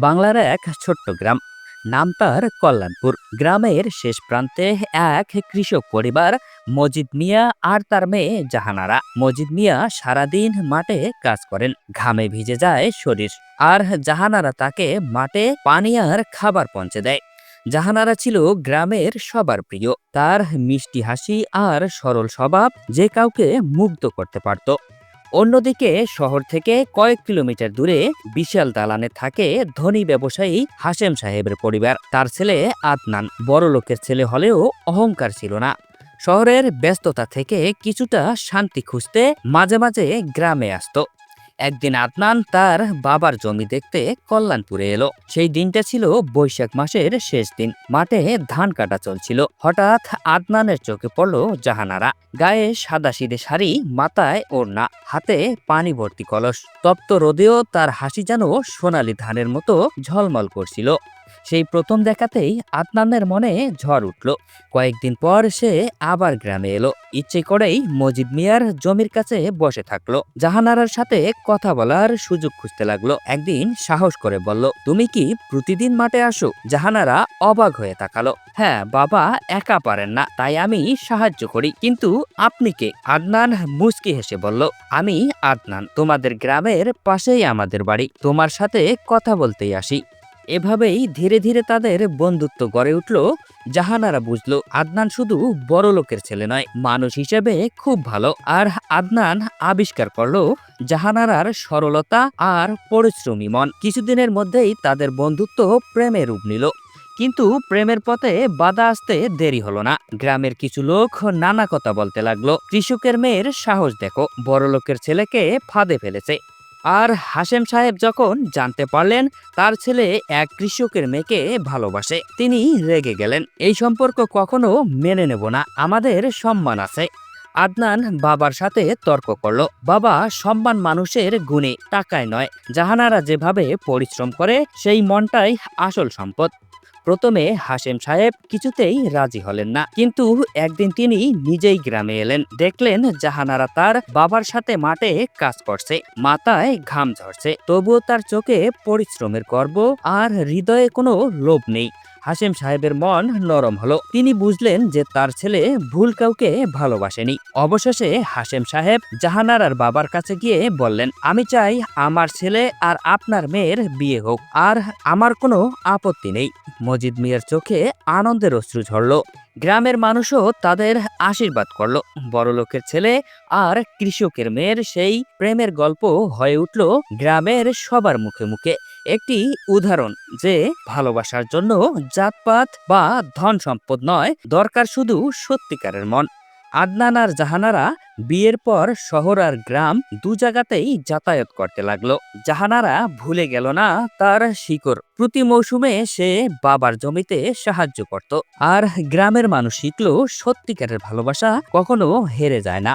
বাংলার এক ছোট্ট গ্রাম, নাম তার কল্যাণপুর। গ্রামের শেষ প্রান্তে এক কৃষক পরিবার, মজিদ মিয়া আর তার মেয়ে জাহানারা। মজিদ মিয়া সারাদিন মাঠে কাজ করেন, ঘামে ভিজে যায় শরীর। আর জাহানারা তাকে মাঠে পানি আর খাবার পৌঁছে দেয়। জাহানারা ছিল গ্রামের সবার প্রিয়। তার মিষ্টি হাসি আর সরল স্বভাব যে কাউকে মুগ্ধ করতে পারত। অন্যদিকে শহর থেকে কয়েক কিলোমিটার দূরে বিশাল দালানে থাকে ধনী ব্যবসায়ী হাশেম সাহেবের পরিবার। তার ছেলে আদনান বড় লোকের ছেলে হলেও অহংকার ছিল না। শহরের ব্যস্ততা থেকে কিছুটা শান্তি খুঁজতে মাঝে মাঝে গ্রামে আসতো। একদিন আদনান তার বাবার জমি দেখতে কল্যাণপুরে এলো। সেই দিনটা ছিল বৈশাখ মাসের শেষ দিন। মাঠে ধান কাটা চলছিল। হঠাৎ আদনানের চোখে পড়ল জাহানারা। গায়ে সাদাসিধে শাড়ি, মাথায় ওড়না, হাতে পানি ভর্তি কলস। তপ্ত রোদেও তার হাসি যেন সোনালি ধানের মতো ঝলমল করছিল। সেই প্রথম দেখাতেই আদনানের মনে ঝড় উঠল। কয়েকদিন পর সে আবার গ্রামে এলো। ইচ্ছে করেই মজিদ মিয়ার জমির কাছে বসে থাকলো। জাহানারার সাথে কথা বলার সুযোগ খুঁজতে লাগলো। একদিন সাহস করে বলল, তুমি কি প্রতিদিন মাঠে আসো? জাহানারা অবাক হয়ে তাকালো। হ্যাঁ বাবা, একা পারেন না, তাই আমি সাহায্য করি। কিন্তু আপনি কে? আদনান মুচকি হেসে বলল, আমি আদনান, তোমাদের গ্রামের পাশেই আমাদের বাড়ি। তোমার সাথে কথা বলতেই আসি। এভাবেই ধীরে ধীরে তাদের বন্ধুত্ব গড়ে উঠল। জাহানারা বুঝলো আদনান শুধু বড় লোকের ছেলে নয়, মানুষ হিসেবে খুব ভালো। আর আদনান আবিষ্কার করলো জাহানারার সরলতা আর পরিশ্রমী মন। কিছুদিনের মধ্যেই তাদের বন্ধুত্ব প্রেমে রূপ নিল। কিন্তু প্রেমের পথে বাধা আসতে দেরি হলো না। গ্রামের কিছু লোক নানা কথা বলতে লাগলো। কৃষকের মেয়ের সাহস দেখো, বড় লোকের ছেলেকে ফাঁদে ফেলেছে। আর হাশেম সাহেব যখন জানতে পারলেন তার ছেলে এক কৃষকের মেয়েকে ভালোবাসে, তিনি রেগে গেলেন। এই সম্পর্ক কখনো মেনে নেব না, আমাদের সম্মান আছে। আদনান বাবার সাথে তর্ক করলো। বাবা, সম্মান মানুষের গুণে, টাকায় নয়। জাহানারা যেভাবে পরিশ্রম করে সেই মনটাই আসল সম্পদ। প্রথমে হাশেম সাহেব কিছুতেই রাজি হলেন না, কিন্তু একদিন তিনি নিজেই গ্রামে এলেন। দেখলেন জাহানারা তার বাবার সাথে মাঠে কাজ করছে, মাথায় ঘাম ঝরছে, তবুও তার চোখে পরিশ্রমের গর্ব আর হৃদয়ে কোনো লোভ নেই। হাশেম সাহেবের মন নরম হলো। তিনি বুঝলেন যে তার ছেলে ভুল কাউকে ভালোবাসেনি। অবশেষে হাশেম সাহেব জাহানারার বাবার কাছে গিয়ে বললেন, আমি চাই আমার ছেলে আর আপনার মেয়ের বিয়ে হোক, আর আমার কোনো আপত্তি নেই। মজিদ মিয়ার চোখে আনন্দের অশ্রু ঝরল। গ্রামের মানুষও তাদের আশীর্বাদ করলো। বড়লোকের ছেলে আর কৃষকের মেয়ের সেই প্রেমের গল্প হয়ে উঠল গ্রামের সবার মুখে মুখে। একটি উদাহরণ যে ভালোবাসার জন্য জাতপাত বা ধন সম্পদ নয়, দরকার শুধু সত্যিকারের মন। আদনান আর জাহানারা বিয়ের পর শহর আর গ্রাম দু জায়গাতেই যাতায়াত করতে লাগলো। জাহানারা ভুলে গেল না তার শিকড়। প্রতি মৌসুমে সে বাবার জমিতে সাহায্য করত। আর গ্রামের মানুষ শিখলো সত্যিকারের ভালোবাসা কখনো হেরে যায় না।